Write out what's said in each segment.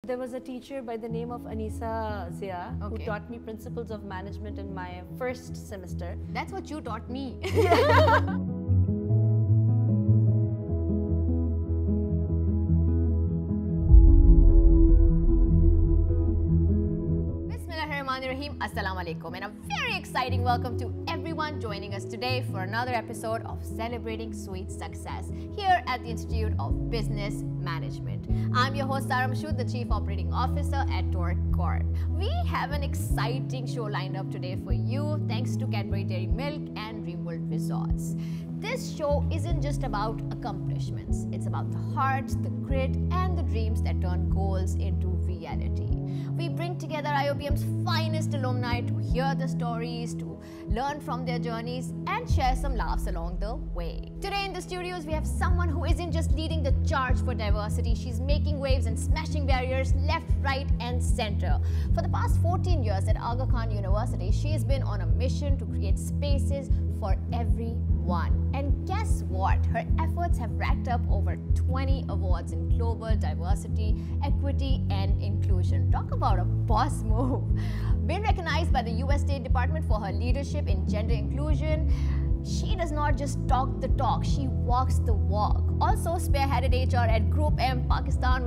There was a teacher by the name of Anisa Zia who Okay. taught me principles of management in my first semester. That's what you taught me. Bismillahirrahmanirrahim. Assalamu alaikum, and a very exciting welcome to everyone joining us today for another episode of Celebrating Sweet Success here at the Institute of Business Management. I'm your host Sarah Mashhood, the Chief Operating Officer at Corp. We have an exciting show lined up today for you thanks to Cadbury Dairy Milk and Dreamworld Resorts. This show isn't just about accomplishments. It's about the heart, the grit, and the dreams that turn goals into reality. We bring together IoBM's finest alumni to hear the stories, to learn from their journeys, and share some laughs along the way. Today in the studios, we have someone who isn't just leading the charge for diversity. She's making waves and smashing barriers left, right, and center. For the past 14 years at Aga Khan University, she's been on a mission to create spaces for everyone. And guess what? Her efforts have racked up over 20 awards in global diversity, equity, and inclusion. Talk about a boss move. Been recognized by the US State Department for her leadership in gender inclusion. She does not just talk the talk, she walks the walk. Also spearheaded HR at Corp and Pakistan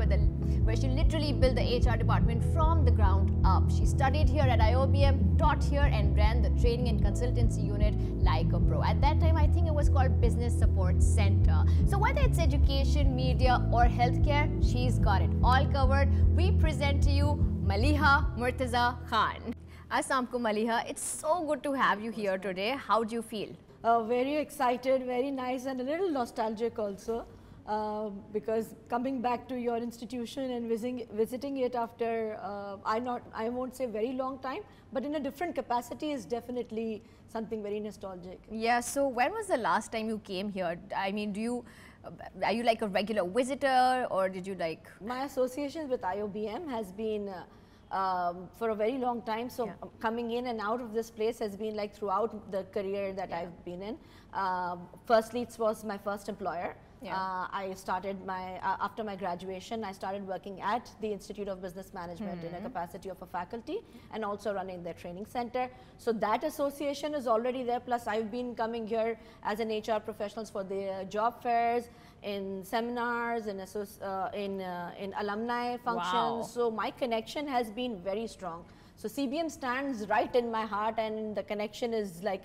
where she literally built the HR department from the ground up. She studied here at IoBM, taught here, and ran the training and consultancy unit like a pro. At that time, I think it was called Business Support Center. So whether it's education, media, or healthcare, she's got it all covered. We present to you Maliha Murtaza Khan. Assalamu alaikum, Maliha. It's so good to have you here today. How do you feel? Very excited, very nice, and a little nostalgic also. Because coming back to your institution and visiting it after I won't say very long time, but in a different capacity is definitely something very nostalgic. Yeah, so when was the last time you came here? I mean, are you like a regular visitor, or did you like... My association with IoBM has been for a very long time, so Yeah. coming in and out of this place has been like throughout the career that I've been in. Firstly, it was my first employer. Yeah. I started after my graduation, I started working at the Institute of Business Management in a capacity of a faculty and also running their training center. So that association is already there. Plus, I've been coming here as an HR professionals for the job fairs, in seminars, in alumni functions. Wow. So my connection has been very strong. So CBM stands right in my heart, and the connection is like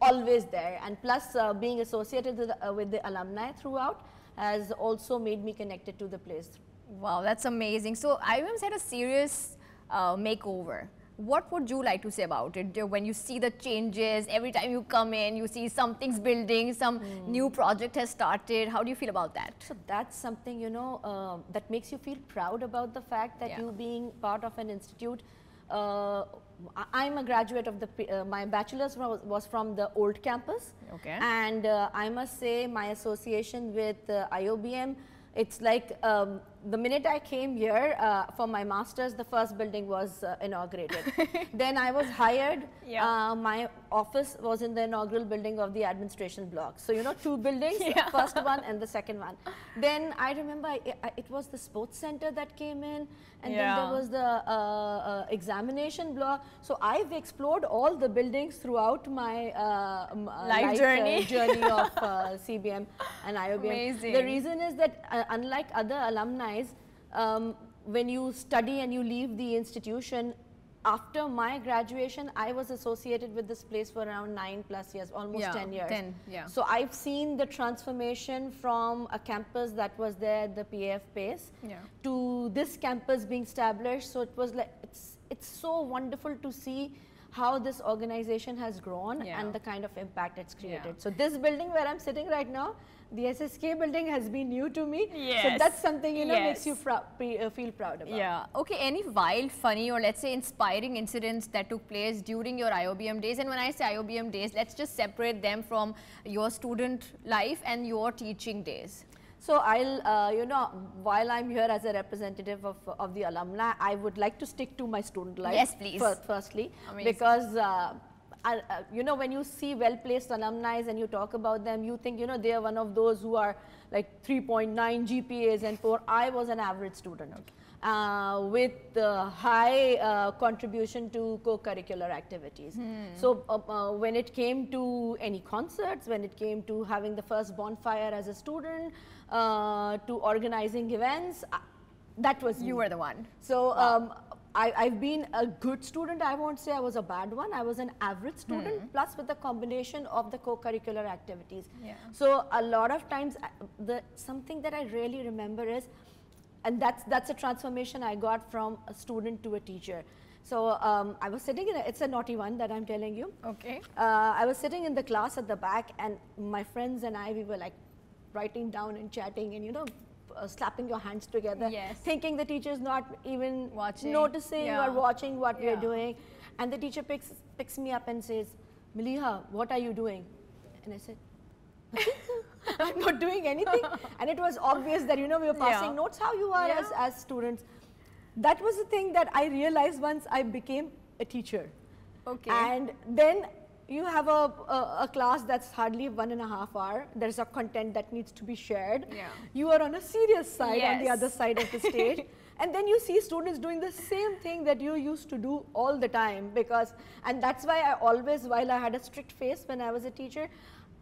always there. And plus being associated with the alumni throughout has also made me connected to the place. Wow, that's amazing. So IoBM's had a serious makeover. What would you like to say about it? When you see the changes, every time you come in, you see something's building, some new project has started. How do you feel about that? So that's something, you know, that makes you feel proud about the fact that you being part of an institute. I'm a graduate of my bachelor's was from the old campus. Okay. And I must say my association with IoBM, it's like the minute I came here for my master's, the first building was inaugurated. Then I was hired. Yeah. My office was in the inaugural building of the administration block. So, you know, two buildings, first one and the second one. Then I remember it was the sports center that came in, and then there was the examination block. So I've explored all the buildings throughout my life journey of CBM and IoBM. Amazing. The reason is that unlike other alumni, when you study and you leave the institution, after my graduation, I was associated with this place for around 9+ years, almost 10 years. 10, yeah. So I've seen the transformation from a campus that was there at the PAF base to this campus being established. So it was like, it's so wonderful to see how this organization has grown and the kind of impact it's created. So this building where I'm sitting right now, the SSK building has been new to me. Yes. So that's something, you know, makes you feel proud about. Yeah. Okay, any wild, funny, or let's say inspiring incidents that took place during your IoBM days? And when I say IoBM days, let's just separate them from your student life and your teaching days. So I'll, you know, while I'm here as a representative of the alumni, I would like to stick to my student life. Yes, please. Firstly, Amazing. because you know, when you see well-placed alumni and you talk about them, you think, you know, they are one of those who are like 3.9 GPAs and 4. I was an average student. with high contribution to co-curricular activities. So when it came to any concerts, when it came to having the first bonfire as a student, to organizing events, that was You me. were the one. So I've been a good student. I won't say I was a bad one. I was an average student, plus with a combination of the co-curricular activities. Yeah. So a lot of times, something that I really remember is, and that's a transformation I got from a student to a teacher. So I was sitting in it's a naughty one that I'm telling you. Okay. I was sitting in the class at the back, and my friends and I, we were like writing down and chatting, and slapping your hands together, Yes. thinking the teacher's not even Watching. noticing Yeah. or watching what Yeah. we're doing. And the teacher picks me up and says, Maliha, what are you doing? And I said, I'm not doing anything. And it was obvious that, we were passing notes how you are as students. That was the thing that I realized once I became a teacher. Okay. And then you have a class that's hardly 1.5 hours. There's a content that needs to be shared. Yeah. You are on a serious side on the Yes. other side of the stage. And then you see students doing the same thing that you used to do all the time, and that's why I always, while I had a strict face when I was a teacher,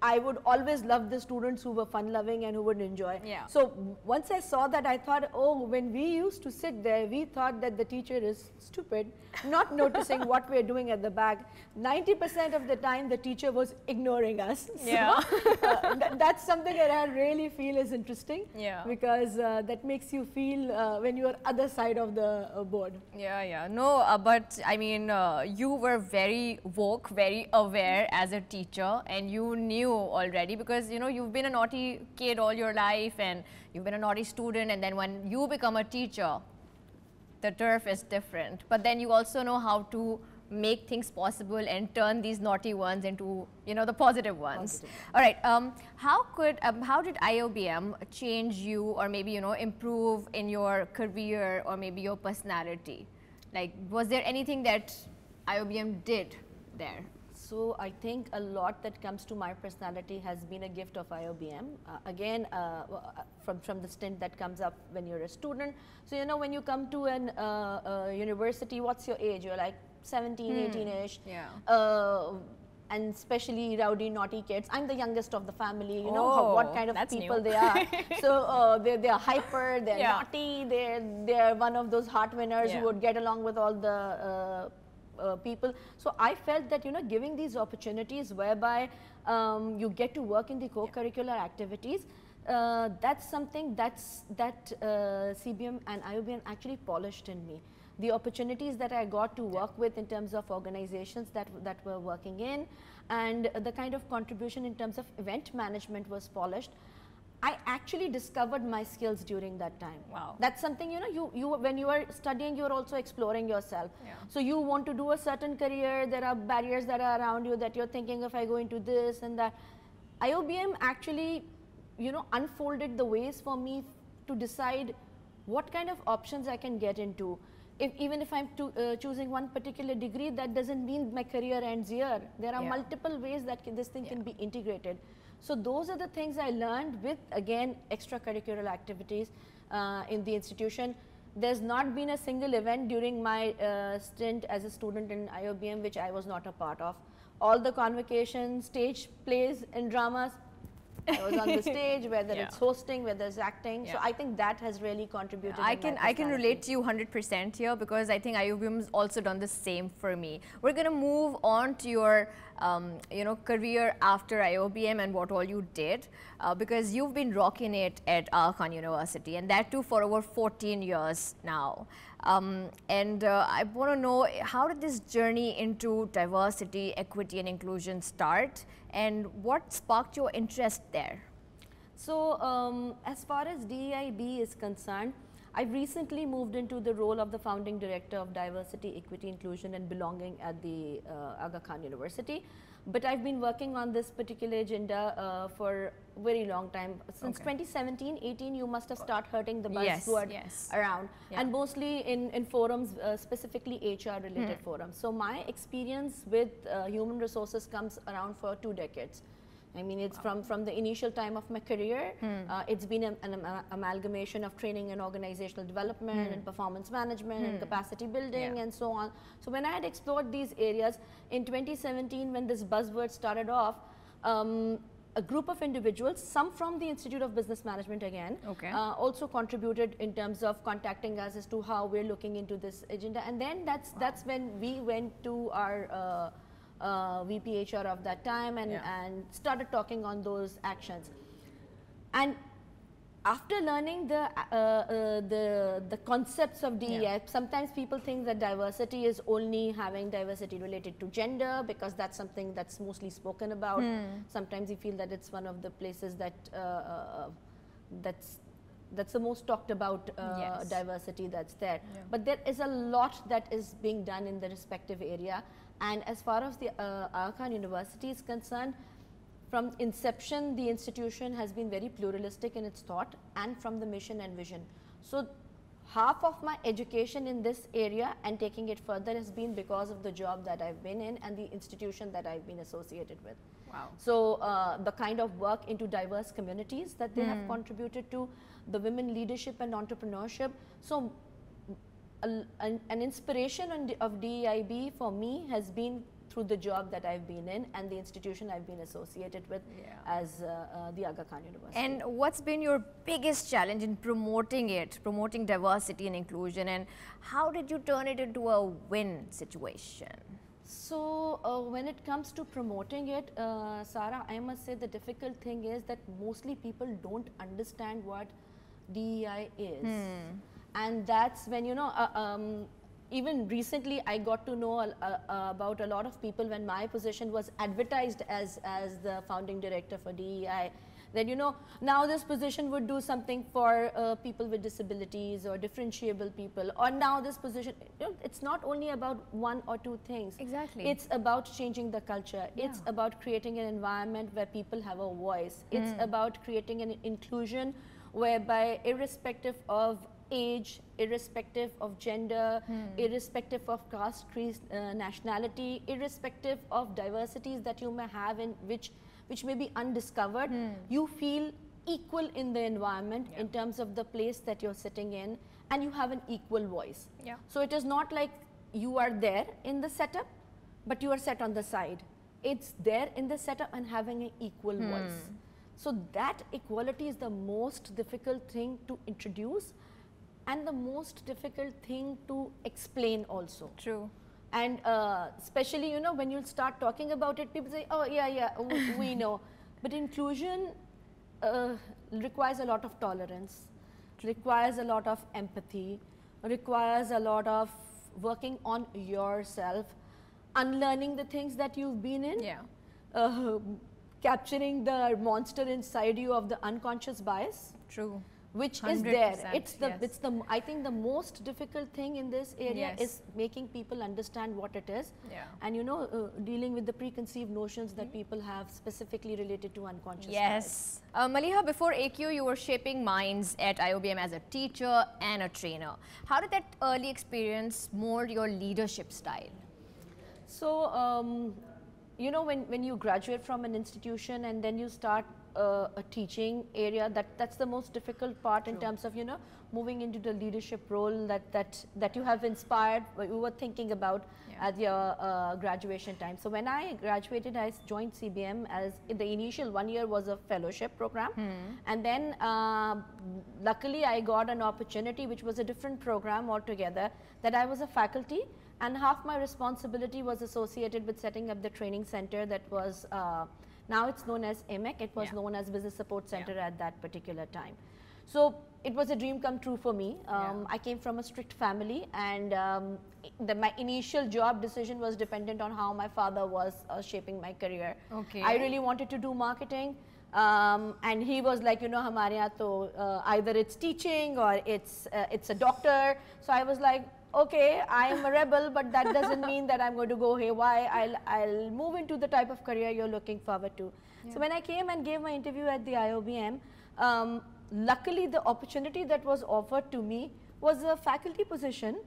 I would always love the students who were fun-loving and who would enjoy. Yeah. So once I saw that, I thought, oh, when we used to sit there, we thought that the teacher is stupid, not noticing what we're doing at the back. 90% of the time, the teacher was ignoring us. Yeah. So, that's something that I really feel is interesting. Yeah. Because that makes you feel when you're other side of the board. Yeah. No, but I mean, you were very woke, very aware as a teacher, and you knew already, because you've been a naughty kid all your life, and you've been a naughty student, and then when you become a teacher, the turf is different. But then you also know how to make things possible and turn these naughty ones into the positive ones. All right. How did IOBM change you, or maybe improve in your career or maybe your personality? Like, was there anything that IOBM did there? So I think a lot that comes to my personality has been a gift of IOBM. Again, from the stint that comes up when you're a student. So when you come to an university, what's your age? You're like 17, 18-ish. Yeah. And especially rowdy, naughty kids. I'm the youngest of the family. You Oh, know what kind of that's people new. they are. So they're hyper, they're Yeah. naughty, they're one of those heart winners Yeah. who would get along with all the people. So I felt that giving these opportunities whereby you get to work in the co-curricular activities, that's something that CBM and IOBM actually polished in me. The opportunities that I got to work with in terms of organizations that were working in, and the kind of contribution in terms of event management was polished. I actually discovered my skills during that time. Wow. That's something, you when you are studying, you're also exploring yourself. Yeah. So you want to do a certain career, there are barriers that are around you that you're thinking, if I go into this and that. IOBM actually, unfolded the ways for me to decide what kind of options I can get into. Even if I'm choosing one particular degree, that doesn't mean my career ends here. There are multiple ways that this thing can be integrated. So those are the things I learned with, again, extracurricular activities in the institution. There's not been a single event during my stint as a student in IOBM which I was not a part of. All the convocations, stage plays and dramas, I was on the stage, whether it's hosting, whether it's acting. So I think that has really contributed. I can relate to you 100% here, because I think IOBM has also done the same for me. We're going to move on to your career after IOBM and what all you did, because you've been rocking it at Aga Khan University, and that too for over 14 years now. I want to know, how did this journey into diversity, equity and inclusion start, and what sparked your interest there? So as far as DEIB is concerned, I've recently moved into the role of the founding director of diversity, equity, inclusion and belonging at the Aga Khan University. But I've been working on this particular agenda for a very long time. Since 2017-18, you must have started hurting the buzzword around. And mostly in forums, specifically HR related forums. So my experience with human resources comes around for 2 decades. I mean, it's from the initial time of my career. It's been an amalgamation of training and organizational development and performance management and capacity building and so on. So when I had explored these areas in 2017, when this buzzword started off, a group of individuals, some from the Institute of Business Management again, also contributed in terms of contacting us as to how we're looking into this agenda. And then that's when we went to our VPHR of that time and started talking on those actions. And after learning the concepts of DEI, sometimes people think that diversity is only having diversity related to gender, because that's something that's mostly spoken about. Sometimes you feel that it's one of the places that that's the most talked about diversity that's there. But there is a lot that is being done in the respective area. And as far as the Aga Khan University is concerned, from inception, the institution has been very pluralistic in its thought and from the mission and vision. So half of my education in this area and taking it further has been because of the job that I've been in and the institution that I've been associated with. Wow. So the kind of work into diverse communities that they have contributed to, the women leadership and entrepreneurship. So an inspiration of DEIB for me has been through the job that I've been in and the institution I've been associated with as the Aga Khan University. And what's been your biggest challenge in promoting diversity and inclusion, and how did you turn it into a win situation? So when it comes to promoting it, Sarah, I must say the difficult thing is that mostly people don't understand what DEI is. And that's when, you know, even recently I got to know about a lot of people when my position was advertised as the founding director for DEI. That, you know, now this position would do something for people with disabilities or differentiable people, or now this position, you know, it's not only about one or two things. Exactly. It's about changing the culture. It's about creating an environment where people have a voice. It's about creating an inclusion whereby, irrespective of age, irrespective of gender, irrespective of caste, creed, nationality, irrespective of diversities that you may have in which may be undiscovered, you feel equal in the environment in terms of the place that you're sitting in, and you have an equal voice. So it is not like you are there in the setup, but you are set on the side. It's there in the setup and having an equal voice. So that equality is the most difficult thing to introduce and the most difficult thing to explain also. True. And especially, you know, when you start talking about it, people say, oh yeah, we know. But inclusion requires a lot of tolerance, requires a lot of empathy, requires a lot of working on yourself, unlearning the things that you've been in, capturing the monster inside you of the unconscious bias. True. Which is there. It's the I think the most difficult thing in this area is making people understand what it is, and, you know, dealing with the preconceived notions that people have specifically related to unconscious bias. Maliha, before AQ, you were shaping minds at IoBM as a teacher and a trainer. How did that early experience mold your leadership style? So, you know, when you graduate from an institution and then you start a teaching area, that's the most difficult part in terms of, you know, moving into the leadership role that you have inspired, you were thinking about at your graduation time. So when I graduated, I joined CBM as the initial 1 year was a fellowship program, and then luckily I got an opportunity which was a different program altogether, that I was a faculty, and half my responsibility was associated with setting up the training center that was now it's known as AMEC. It was known as Business Support Center at that particular time. So it was a dream come true for me. I came from a strict family, and my initial job decision was dependent on how my father was shaping my career. I really wanted to do marketing, and he was like, you know, hamare yahan to either it's teaching or it's a doctor. So I was like, okay, I am a rebel, but that doesn't mean that I'm going to go haywire. I'll move into the type of career you're looking forward to. So when I came and gave my interview at the IoBM, luckily the opportunity that was offered to me was a faculty position.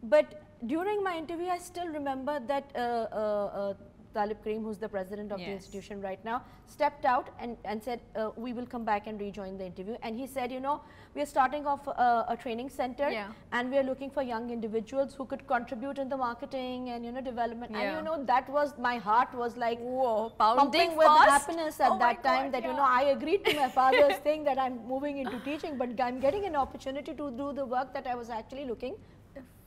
But during my interview, I still remember that Talib Karim, who's the president of the institution right now, stepped out and said, we will come back and rejoin the interview. And he said, you know, we are starting off a training center and we are looking for young individuals who could contribute in the marketing and, you know, development. And, you know, that was, my heart was like, whoa, pumping with happiness at that time that, you know, I agreed to my father's thing that I'm moving into teaching, but I'm getting an opportunity to do the work that I was actually looking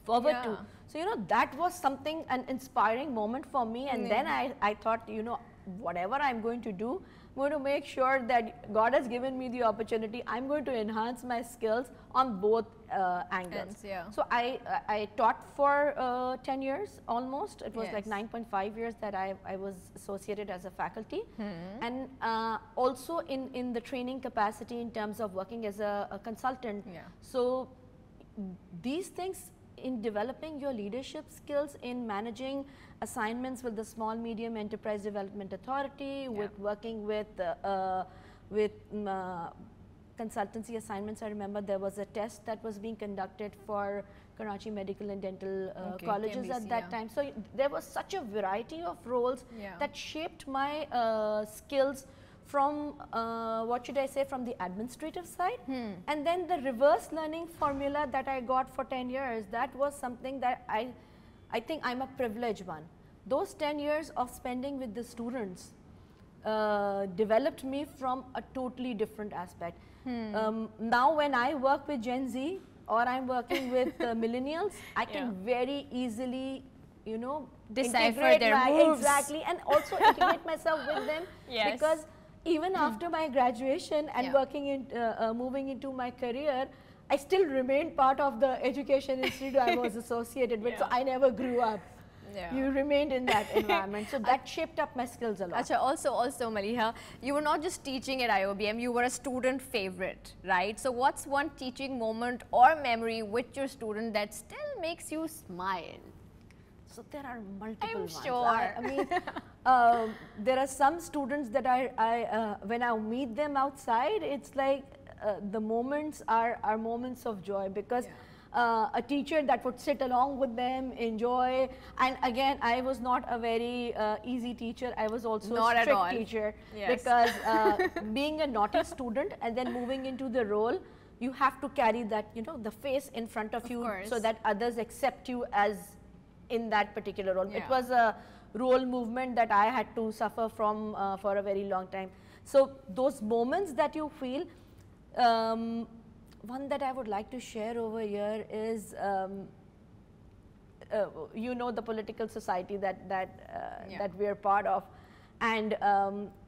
forward to. So, you know, that was something, an inspiring moment for me. And then I thought, you know, whatever I'm going to do, I'm going to make sure that God has given me the opportunity. I'm going to enhance my skills on both angles. So I taught for 10 years almost. It was like 9.5 years that I was associated as a faculty. And also in the training capacity in terms of working as a consultant. So these things, in developing your leadership skills, in managing assignments with the Small Medium Enterprise Development Authority, with working with consultancy assignments. I remember there was a test that was being conducted for Karachi Medical and Dental colleges at that time. So there was such a variety of roles that shaped my skills from, what should I say, from the administrative side. And then the reverse learning formula that I got for 10 years, that was something that I think I'm a privileged one. Those 10 years of spending with the students developed me from a totally different aspect. Now when I work with Gen Z or I'm working with millennials, I can very easily, you know, decipher their moves. Exactly, and also integrate myself with them, because even after my graduation and working in, moving into my career, I still remained part of the education institute I was associated with, so I never grew up. You remained in that environment, so that shaped up my skills a lot. Achha, also Maliha, you were not just teaching at IoBM, you were a student favorite, right? So what's one teaching moment or memory with your student that still makes you smile? So there are multiple ones. I'm sure. I mean, there are some students that when I meet them outside, it's like the moments are moments of joy, because a teacher that would sit along with them, enjoy, and again, I was not a very easy teacher. I was also a strict teacher, because being a naughty student and then moving into the role, you have to carry that, you know, the face in front of you, so that others accept you as in that particular role. It was a role movement that I had to suffer from for a very long time. So those moments that you feel, one that I would like to share over here is, you know, the political society that we are part of, and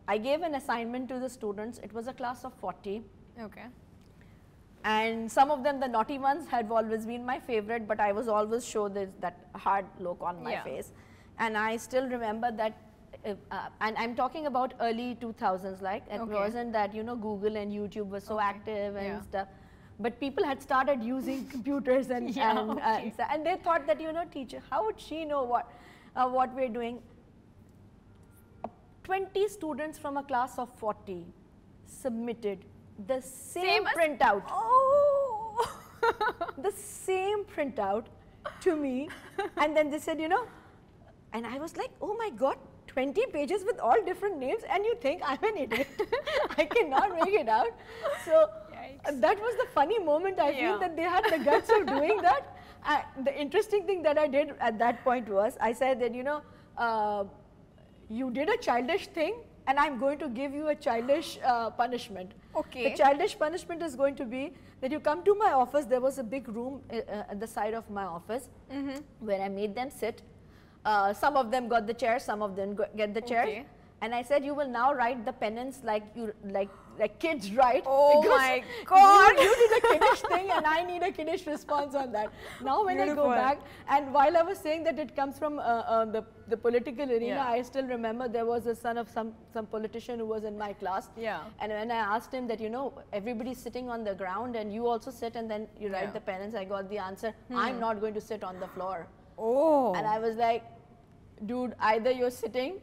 I gave an assignment to the students. It was a class of 40. And some of them, the naughty ones, had always been my favorite, but I was always showed that hard look on my face. And I still remember that, and I'm talking about early 2000s, like, it wasn't that, you know, Google and YouTube were so active and stuff, but people had started using computers and, and they thought that, you know, teacher, how would she know what we're doing? 20 students from a class of 40 submitted the same printout, the same printout to me, and then they said, you know, and I was like, oh my God, 20 pages with all different names, and you think I'm an idiot? I cannot make it out. So that was the funny moment. I feel that they had the guts of doing that. The interesting thing that I did at that point was, I said that, you know, you did a childish thing, and I'm going to give you a childish punishment. The childish punishment is going to be that you come to my office. There was a big room at the side of my office where I made them sit. Some of them got the chair, some of them get the chair. And I said, you will now write the penance like kids write. Oh my God! You did a kiddish thing, and I need a kiddish response on that. Now when I go back, and while I was saying that it comes from the political arena, I still remember there was a son of some politician who was in my class. And when I asked him that, you know, everybody's sitting on the ground and you also sit and then you write the penance, I got the answer, I'm not going to sit on the floor. And I was like, dude, either you're sitting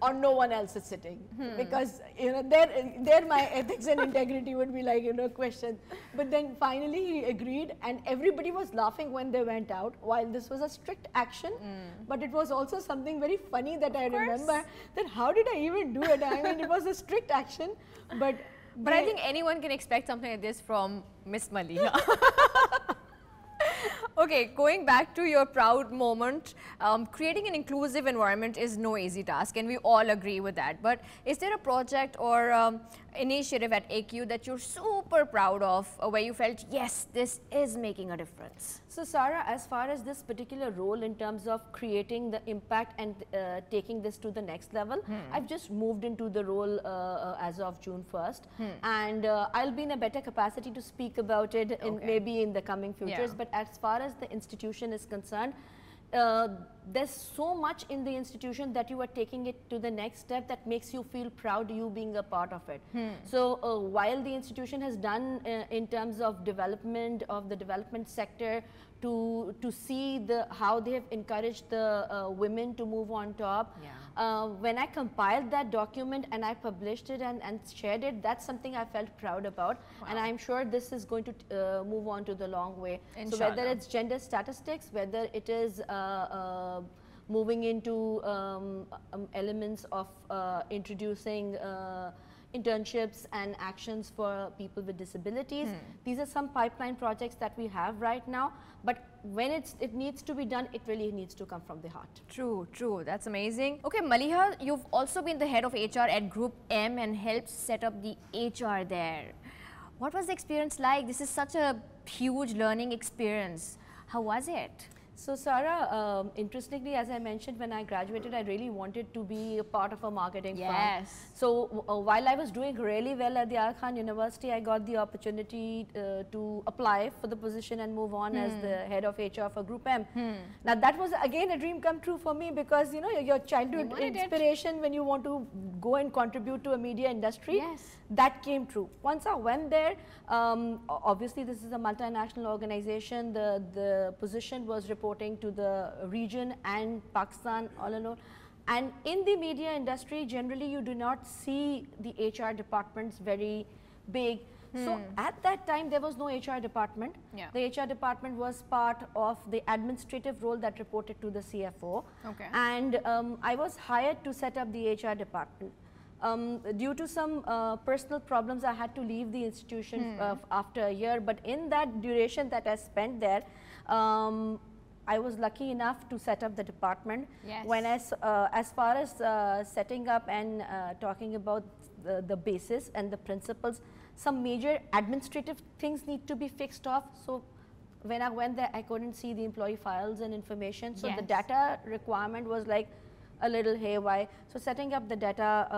or no one else is sitting, because there my ethics and integrity would be like questioned. But then finally he agreed, and everybody was laughing when they went out. While this was a strict action, but it was also something very funny that I remember, that how did I even do it? I mean, it was a strict action, but I think anyone can expect something like this from Miss Maliha. Okay, going back to your proud moment, creating an inclusive environment is no easy task, and we all agree with that. But is there a project or initiative at AQ that you're super proud of, where you felt, yes, this is making a difference? So Sarah, as far as this particular role in terms of creating the impact and taking this to the next level, I've just moved into the role as of June 1st, and I'll be in a better capacity to speak about it maybe in the coming futures. But as far as the institution is concerned, there's so much in the institution that you are taking it to the next step that makes you feel proud you being a part of it. So while the institution has done in terms of development of the development sector, to see how they have encouraged the women to move on top. When I compiled that document and I published it and shared it, that's something I felt proud about. And I'm sure this is going to move on to the long way. Inshallah. So whether it's gender statistics, whether it is moving into elements of introducing internships and actions for people with disabilities. These are some pipeline projects that we have right now, but when it needs to be done, it really needs to come from the heart. True, true. That's amazing. Okay, Maliha, you've also been the head of HR at Group M and helped set up the HR there. What was the experience like? This is such a huge learning experience. How was it? So Sarah, interestingly, as I mentioned, when I graduated, I really wanted to be a part of a marketing firm. So while I was doing really well at the Aga Khan University, I got the opportunity to apply for the position and move on as the head of HR for Group M. Now that was again a dream come true for me, because your childhood inspiration when you want to go and contribute to a media industry, that came true. Once I went there, obviously this is a multinational organization. The position was reporting to the region and Pakistan all in all. And in the media industry, generally you do not see the HR departments very big. So at that time, there was no HR department. The HR department was part of the administrative role that reported to the CFO. And I was hired to set up the HR department. Due to some personal problems, I had to leave the institution after a year. But in that duration that I spent there, I was lucky enough to set up the department. When as far as setting up and talking about the basis and the principles, some major administrative things need to be fixed off. So when I went there, I couldn't see the employee files and information. So the data requirement was like a little haywire. So setting up the data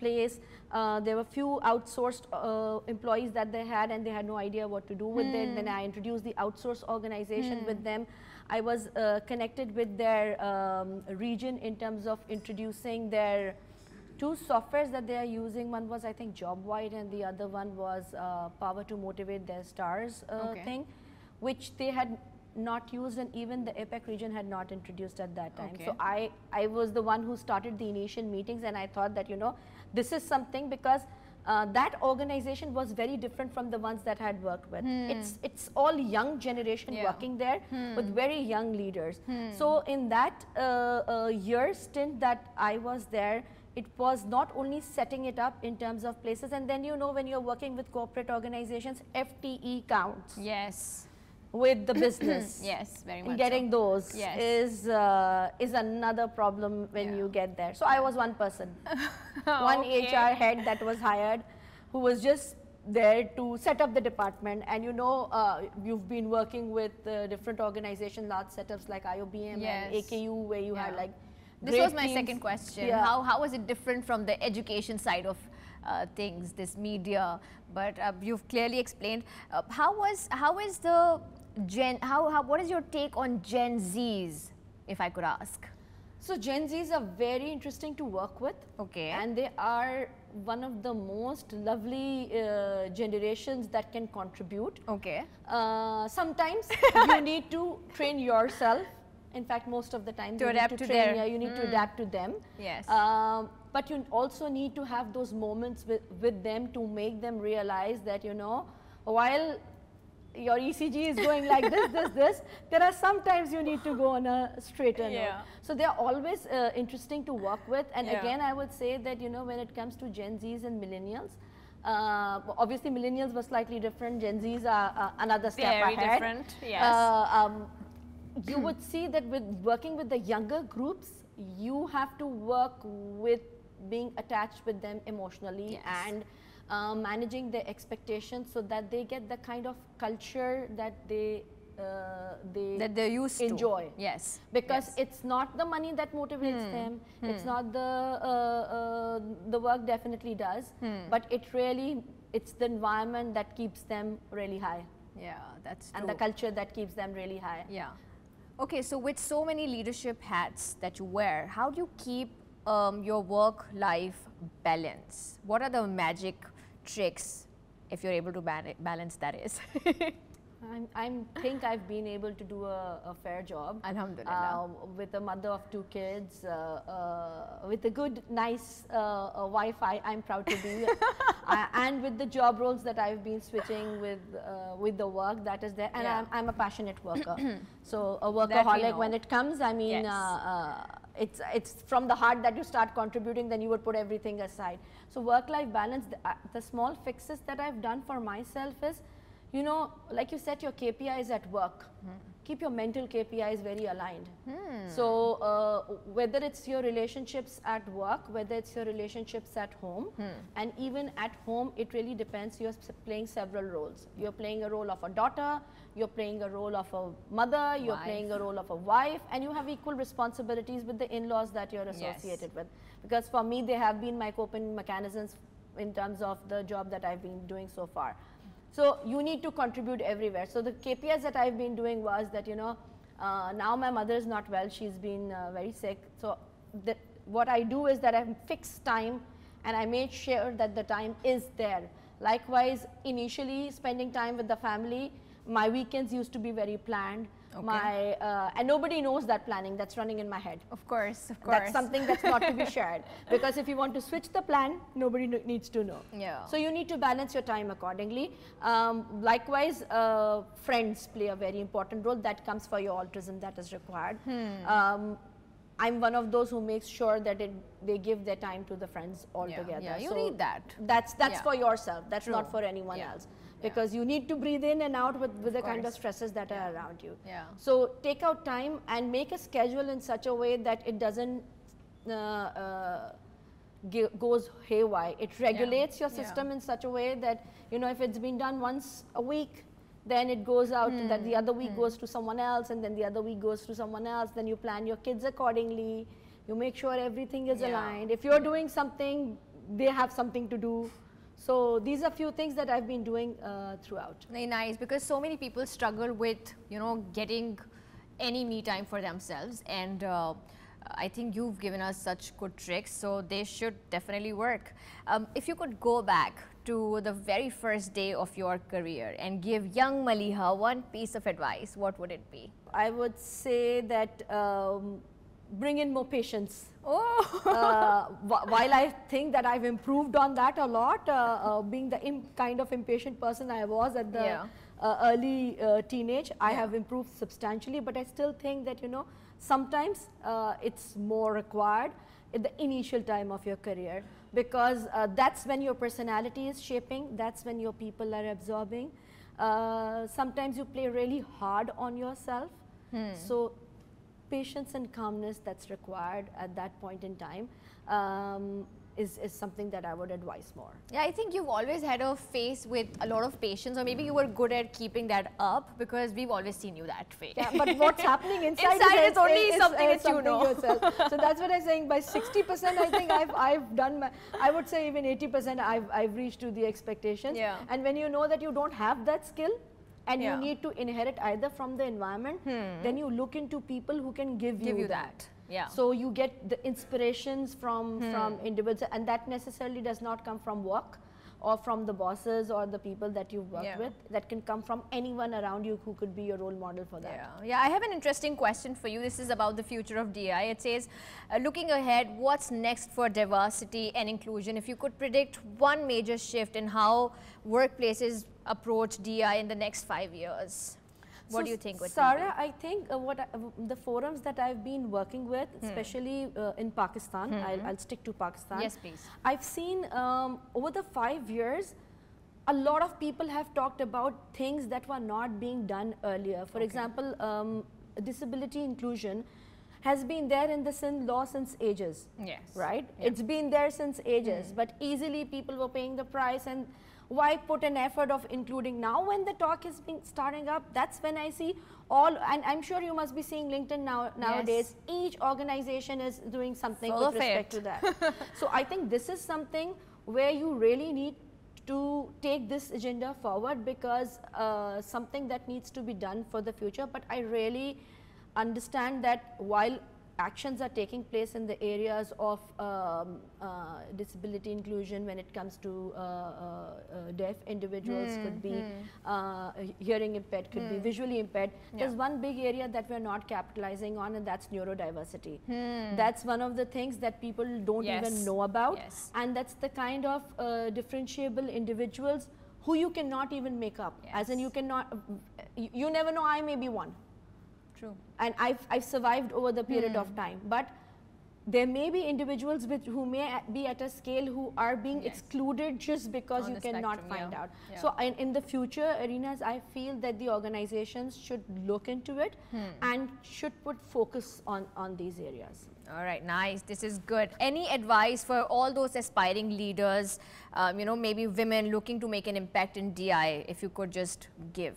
place, there were few outsourced employees that they had, and they had no idea what to do with it. Then I introduced the outsource organization with them. I was connected with their region in terms of introducing their two softwares that they are using. One was, I think, JobWide, and the other one was Power to Motivate Their Stars thing, which they had not used, and even the APEC region had not introduced at that time. So I was the one who started the initial meetings, and I thought that, this is something, because that organization was very different from the ones that I had worked with. It's all young generation working there with very young leaders. So in that year stint that I was there, it was not only setting it up in terms of places, and then when you're working with corporate organizations, FTE counts. With the business, very much. Getting those is another problem when you get there. So I was one person, one HR head that was hired, who was just there to set up the department. And you've been working with different organizations, large setups like IoBM and AKU, where you had like. This was my second question. How was it different from the education side of things, this media? But you've clearly explained. What is your take on Gen Zs, if I could ask? So Gen Zs are very interesting to work with. And they are one of the most lovely generations that can contribute. Sometimes you need to train yourself In fact, most of the time to adapt to train, you need to adapt to them. Yes. But you also need to have those moments with them to make them realize that, you know, while your ECG is going like this, there are sometimes you need to go on a straighter note. So they're always interesting to work with. And again, I would say that, you know, when it comes to Gen Zs and millennials, obviously millennials were slightly different, Gen Zs are another step ahead. Very different, yes. You would see that with working with the younger groups, you have to work with being attached with them emotionally and managing their expectations so that they get the kind of culture that they used to enjoy. Yes. Because it's not the money that motivates them, it's not the work definitely does, but it's the environment that keeps them really high. Yeah, that's true. And the culture that keeps them really high. Yeah. Okay, so with so many leadership hats that you wear, how do you keep your work-life balance? What are the magic tricks, if you're able to balance, that is? I think I've been able to do a fair job. Alhamdulillah. With a mother of 2 kids, with a good, nice Wi-Fi, I'm proud to be. And with the job roles that I've been switching with the work that is there. And I'm a passionate worker. So a workaholic when it comes, I mean, it's from the heart that you start contributing, then you would put everything aside. So work-life balance, the small fixes that I've done for myself is, you know, like you set your KPIs at work, keep your mental KPIs very aligned. So whether it's your relationships at work, whether it's your relationships at home, and even at home, it really depends. You're playing several roles. You're playing a role of a daughter, you're playing a role of a mother, you're playing a role of a wife, and you have equal responsibilities with the in-laws that you're associated with. Because for me, they have been my coping mechanisms in terms of the job that I've been doing so far. So you need to contribute everywhere. So the KPIs that I've been doing was that, you know, now my mother is not well, she's been very sick. So what I do is that I have fixed time and I made sure that the time is there. Likewise, initially spending time with the family, my weekends used to be very planned. And nobody knows that planning, that's running in my head. Of course, of course. That's something that's not to be shared. Because if you want to switch the plan, nobody needs to know. So you need to balance your time accordingly. Likewise, friends play a very important role. That comes for your altruism that is required. I'm one of those who makes sure that they give their time to the friends altogether. Yeah, you need that. That's for yourself. That's not for anyone else. Because you need to breathe in and out with the kind of stresses that are around you. So take out time and make a schedule in such a way that it doesn't goes haywire. It regulates your system in such a way that, you know, if it's been done once a week, then it goes out, that the other week goes to someone else, and then the other week goes to someone else. Then you plan your kids accordingly. You make sure everything is aligned. If you're doing something, they have something to do. So these are few things that I've been doing throughout. Very nice, because so many people struggle with, you know, getting any me time for themselves, and I think you've given us such good tricks, so they should definitely work. If you could go back to the very first day of your career and give young Maliha one piece of advice, what would it be? I would say that bring in more patience. While I think that I've improved on that a lot, being the kind of impatient person I was at the early teenage, I have improved substantially, but I still think that, you know, sometimes it's more required at the initial time of your career, because that's when your personality is shaping, that's when your people are absorbing. Sometimes you play really hard on yourself. So patience and calmness that's required at that point in time is something that I would advise more. Yeah, I think you've always had a face with a lot of patience, or maybe you were good at keeping that up, because we've always seen you that way. Yeah, but what's happening inside is only something that you know. Yourself. So that's what I'm saying. By 60%, I think I've done my, I would say even 80% I've reached to the expectations. And when you know that you don't have that skill, and you need to inherit either from the environment, then you look into people who can give you that. So you get the inspirations from individuals, and that necessarily does not come from work, or from the bosses or the people that you work with. That can come from anyone around you who could be your role model for that. Yeah, I have an interesting question for you. This is about the future of DI. It says, looking ahead, what's next for diversity and inclusion? If you could predict one major shift in how workplaces approach DI in the next 5 years, what do you think? Sarah, I think the forums that I've been working with, especially in Pakistan, I'll stick to Pakistan. Yes, please. I've seen over the 5 years, a lot of people have talked about things that were not being done earlier. For example, disability inclusion has been there in the law since ages. Yes. Right? Yeah. It's been there since ages, but easily people were paying the price, and why put an effort of including? Now when the talk is starting up, that's when I see all, and I'm sure you must be seeing LinkedIn nowadays, each organization is doing something with respect to that. So I think this is something where you really need to take this agenda forward, because something that needs to be done for the future. But I really understand that while actions are taking place in the areas of disability inclusion, when it comes to deaf individuals, could be hearing impaired, could be visually impaired. There's one big area that we're not capitalizing on, and that's neurodiversity. That's one of the things that people don't even know about, and that's the kind of differentiable individuals who you cannot even make up. As in, you cannot, you never know, I may be one. True. And I've survived over the period of time, but there may be individuals who may be at a scale who are being excluded just because you cannot find out. So in the future arenas, I feel that the organizations should look into it and should put focus on these areas. All right, nice. This is good. Any advice for all those aspiring leaders, you know, maybe women looking to make an impact in DI, if you could just give?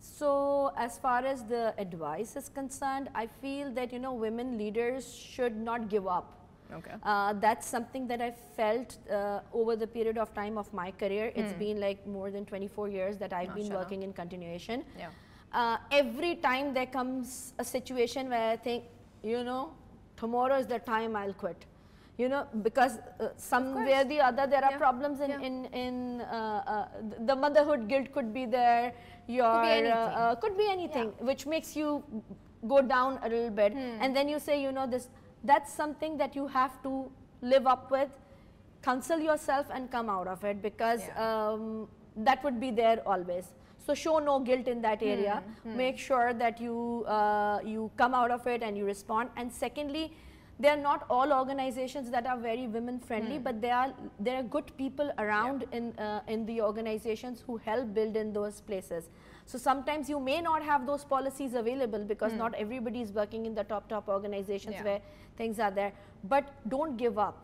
So as far as the advice is concerned, I feel that, you know, women leaders should not give up. Okay. That's something that I felt over the period of time of my career. It's been like more than 24 years that I've been working in continuation. Every time there comes a situation where I think, you know, tomorrow is the time I'll quit. You know, because somewhere or the other there are problems in the motherhood guilt could be there. Could be anything, which makes you go down a little bit, and then you say, you know, that's something that you have to live up with, counsel yourself and come out of it, because that would be there always. So show no guilt in that area. Make sure that you come out of it and you respond. And secondly, they are not all organizations that are very women friendly, but there are good people around in the organizations who help build in those places. So sometimes you may not have those policies available, because not everybody is working in the top organizations where things are there. But don't give up.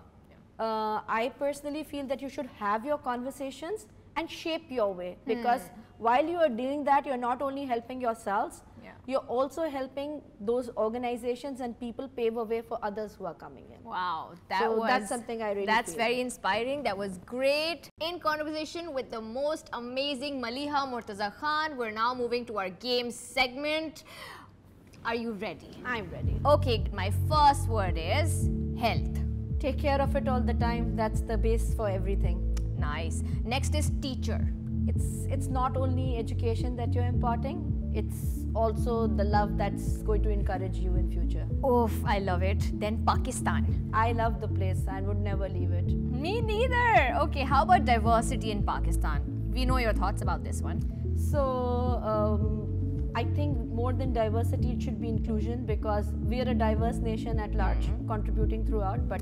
I personally feel that you should have your conversations and shape your way, because while you are doing that, you're not only helping yourselves, you're also helping those organizations and people pave a way for others who are coming in. Wow, that's something I really That's very inspiring. That was great. In conversation with the most amazing Maliha Murtaza Khan, we're now moving to our games segment. Are you ready? I'm ready. Okay, my first word is health. Take care of it all the time. That's the base for everything. Nice. Next is teacher. It's not only education that you're imparting, it's also the love that's going to encourage you in future. Oof, I love it. Then Pakistan. I love the place and would never leave it. Me neither. Okay, how about diversity in Pakistan? We know your thoughts about this one. So, I think more than diversity, it should be inclusion, because we are a diverse nation at large, contributing throughout, but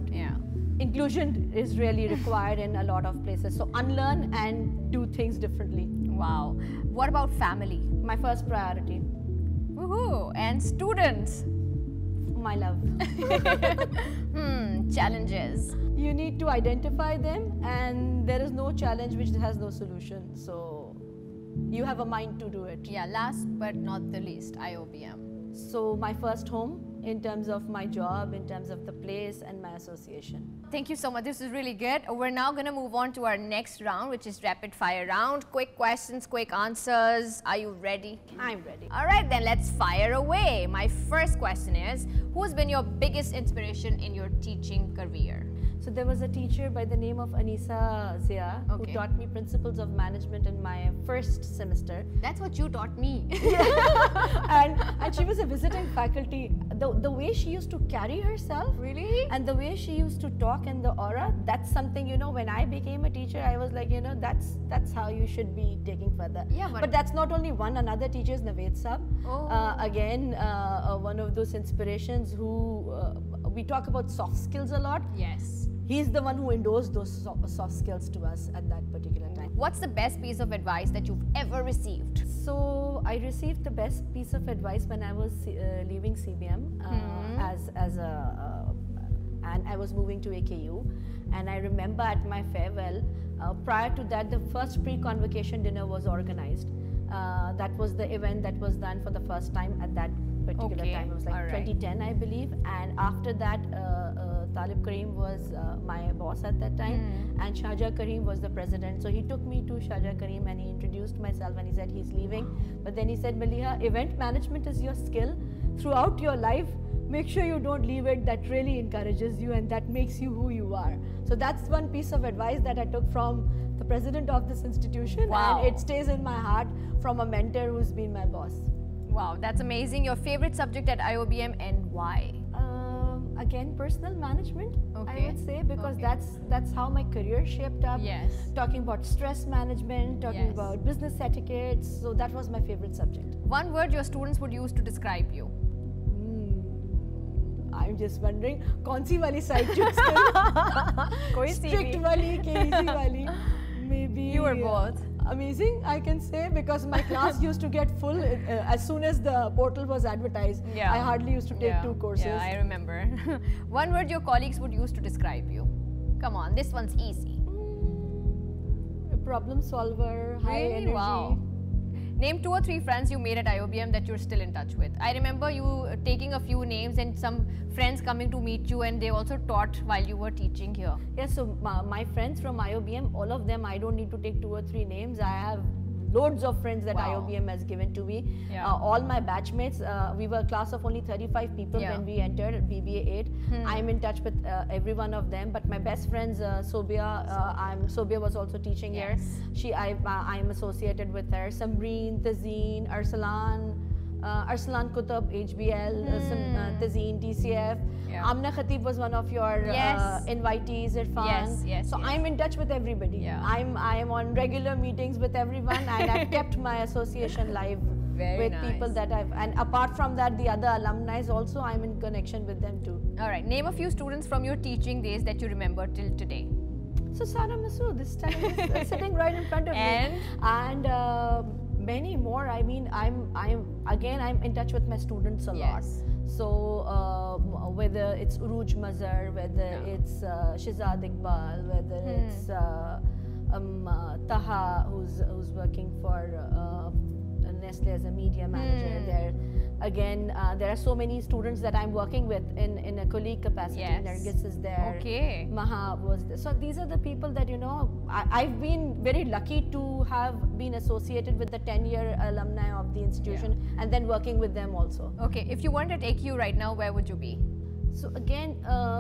inclusion is really required in a lot of places. So unlearn and do things differently. Wow. What about family? My first priority. Woohoo. And students? My love. Challenges. You need to identify them, and there is no challenge which has no solution. So you have a mind to do it. Yeah, last but not the least, IoBM. So my first home, in terms of my job, in terms of the place and my association. Thank you so much. This is really good. We're now going to move on to our next round, which is rapid fire round. Quick questions, quick answers. Are you ready? I'm ready. All right, then let's fire away. My first question is, who's been your biggest inspiration in your teaching career? So there was a teacher by the name of Anisa Zia who taught me principles of management in my first semester. That's what you taught me. and she was a visiting faculty. The way she used to carry herself, really, and the way she used to talk and the aura, that's something, you know, when I became a teacher, I was like, you know, that's how you should be taking further. Yeah, but that's not only one. Another teacher is Naved Sab. Again, one of those inspirations who we talk about soft skills a lot. Yes. He's the one who endorsed those soft skills to us at that particular time. What's the best piece of advice that you've ever received? So I received the best piece of advice when I was leaving CBM and I was moving to AKU. And I remember at my farewell, prior to that, the first pre-convocation dinner was organized. That was the event that was done for the first time at that particular time. It was like 2010, I believe. And after that, Talib Karim was my boss at that time, and Shahjah Karim was the president. So he took me to Shahjah Karim and he introduced myself and he said he's leaving. But then he said, Maliha, event management is your skill. Throughout your life, make sure you don't leave it. That really encourages you and that makes you who you are. So that's one piece of advice that I took from the president of this institution. Wow. And it stays in my heart from a mentor who's been my boss. Wow, that's amazing. Your favorite subject at IoBM and why? Again, personal management, I would say, because that's how my career shaped up. Yes. Talking about stress management, talking about business etiquette. So that was my favorite subject. One word your students would use to describe you? I'm just wondering, kaun si wali side choose kari? Strict wali, ke easy wali? Maybe. You were both. Amazing, I can say, because my class used to get full as soon as the portal was advertised. I hardly used to take 2 courses. Yeah, I remember. One word your colleagues would use to describe you? Come on, this one's easy. A problem solver, high energy. Wow. Name 2 or 3 friends you made at IoBM that you're still in touch with. I remember you taking a few names and some friends coming to meet you, and they also taught while you were teaching here. Yeah, so my friends from IoBM, all of them, I don't need to take 2 or 3 names. I have loads of friends that IoBM has given to me. All my batchmates, we were a class of only 35 people when we entered BBA 8. I'm in touch with every one of them, but my best friends, Sobia was also teaching here. I'm associated with her. Samreen, Tazeen, Arsalan Kutab, HBL, Tazeen, TCF. Amna Khatib was one of your invitees, Irfan. So I'm in touch with everybody. I'm on regular meetings with everyone, and I've kept my association live with people that and apart from that, the other alumni also, I'm in connection with them too. All right, name a few students from your teaching days that you remember till today. So Sarah Mashhood, this time is sitting right in front of me. And many more. I mean, I'm in touch with my students a lot. So whether it's Uruj Mazhar, whether it's Shizad Iqbal, whether it's Taha, who's working for Nestle as a media manager. There are so many students that I'm working with in a colleague capacity. Nargis is there. Maha was there. So these are the people that, you know, I've been very lucky to have been associated with the 10-year alumni of the institution and then working with them also. Okay, if you weren't at AQ right now, where would you be? So again,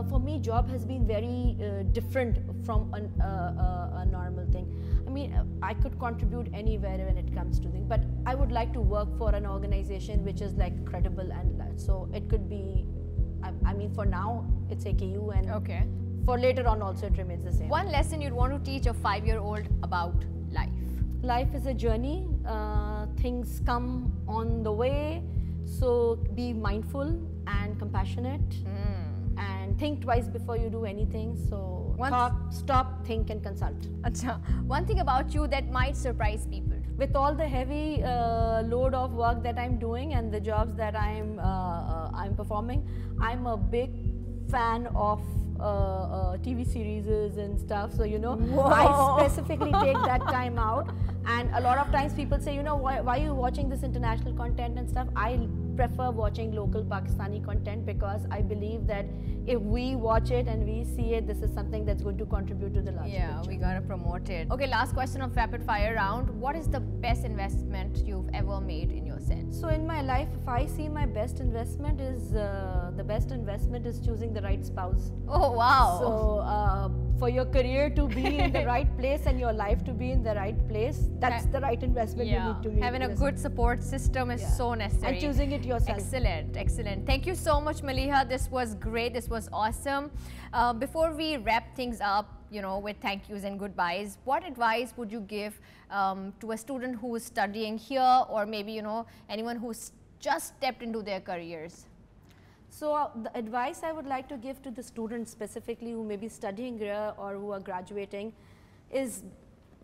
for me, job has been very different from a normal thing. I mean, I could contribute anywhere when it comes to things, but I would like to work for an organization which is like credible, and so it could be, I mean, for now, it's AKU, and for later on also it remains the same. One lesson you'd want to teach a 5-year-old about life? Life is a journey. Things come on the way, so be mindful and compassionate, and think twice before you do anything. So stop, think, and consult. Achha. One thing about you that might surprise people. With all the heavy load of work that I'm doing and the jobs that I'm performing, I'm a big fan of TV series and stuff. So, you know, I specifically take that time out. And a lot of times people say, you know, why are you watching this international content and stuff? I prefer watching local Pakistani content because I believe that if we watch it and we see it, this is something that's going to contribute to the larger picture. We gotta promote it. Okay, last question of rapid fire round. What is the best investment you've ever made in yourself? So in my life, if I see my best investment is choosing the right spouse. Oh wow! So for your career to be in the right place and your life to be in the right place, that's the right investment you need to make. Having a good support system is so necessary. And choosing it yourself. Excellent, excellent. Thank you so much, Maliha. This was great. This was awesome. Before we wrap things up, with thank yous and goodbyes, what advice would you give to a student who is studying here, or maybe anyone who's just stepped into their careers? So the advice I would like to give to the students specifically who may be studying here or who are graduating is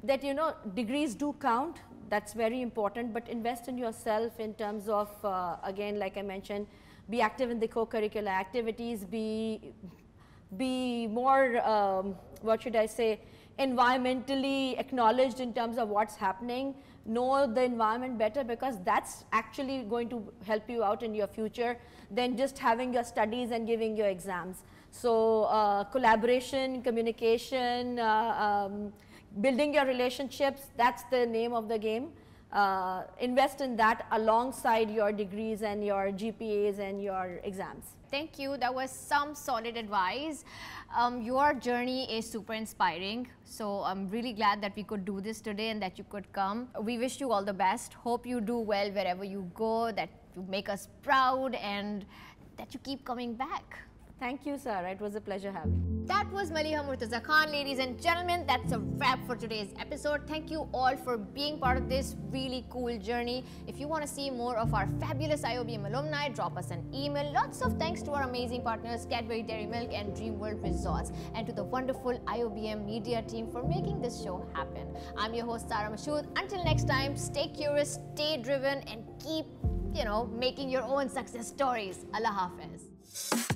that degrees do count. That's very important, but invest in yourself in terms of again, like I mentioned, be active in the co-curricular activities, be more what should I say, environmentally acknowledged in terms of what's happening. Know the environment better, because that's actually going to help you out in your future than just having your studies and giving your exams. So collaboration, communication, building your relationships, that's the name of the game. Invest in that alongside your degrees and your GPAs and your exams. Thank you. That was some solid advice. Your journey is super inspiring. So I'm really glad that we could do this today and that you could come. We wish you all the best. Hope you do well wherever you go, that you make us proud and that you keep coming back. Thank you, Sarah. It was a pleasure having you. That was Maliha Murtaza Khan, ladies and gentlemen. That's a wrap for today's episode. Thank you all for being part of this really cool journey. If you want to see more of our fabulous IoBM alumni, drop us an email. Lots of thanks to our amazing partners, Cadbury Dairy Milk and Dream World Resorts, and to the wonderful IoBM media team for making this show happen. I'm your host, Sarah Mashhood. Until next time, stay curious, stay driven, and keep, making your own success stories. Allah Hafiz.